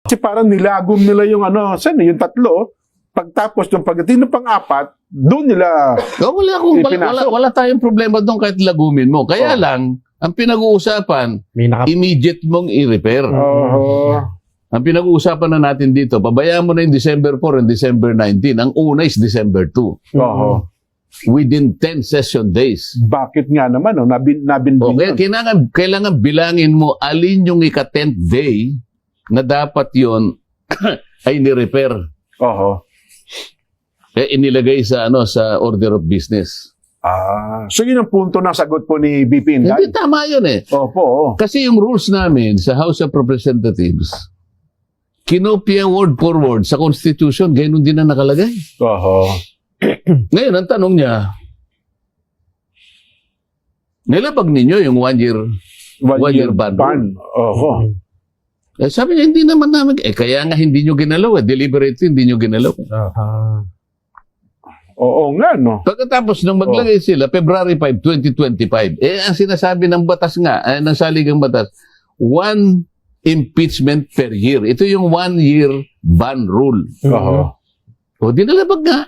Kasi parang nilagom nila yung yung tatlo. Pagtapos yung pagdating ng pang-apat, doon nila Wala tayong problema doon kahit lagumin mo. Kaya lang, ang pinag-uusapan, immediate mong i-repair. Ang pinag-uusapan na natin dito, pabayaan mo na yung December 4 and December 19. Ang una is December 2. Within 10 session days. Bakit nga naman? Kaya kailangan bilangin mo alin yung ika-10th day na dapat yon ay ni-repair. Inilagay sa order of business. So yun ang punto ng sagot po ni BP Inday. Hindi, tama yun eh. Opo. Kasi yung rules namin sa House of Representatives, kinopya word for word sa Constitution, ganun din na nakalagay. Ngayon, ang tanong niya, nilabag ninyo yung one year ban. Sabi niya, hindi naman namin, kaya nga hindi nyo ginalaw, deliberately hindi nyo ginalaw. Oo nga, no? Pagkatapos nung maglagay sila, February 5, 2025, ang sinasabi ng batas nga, ng saligang batas, 1 impeachment per year. Ito yung 1 year ban rule. O, di nalabag nga.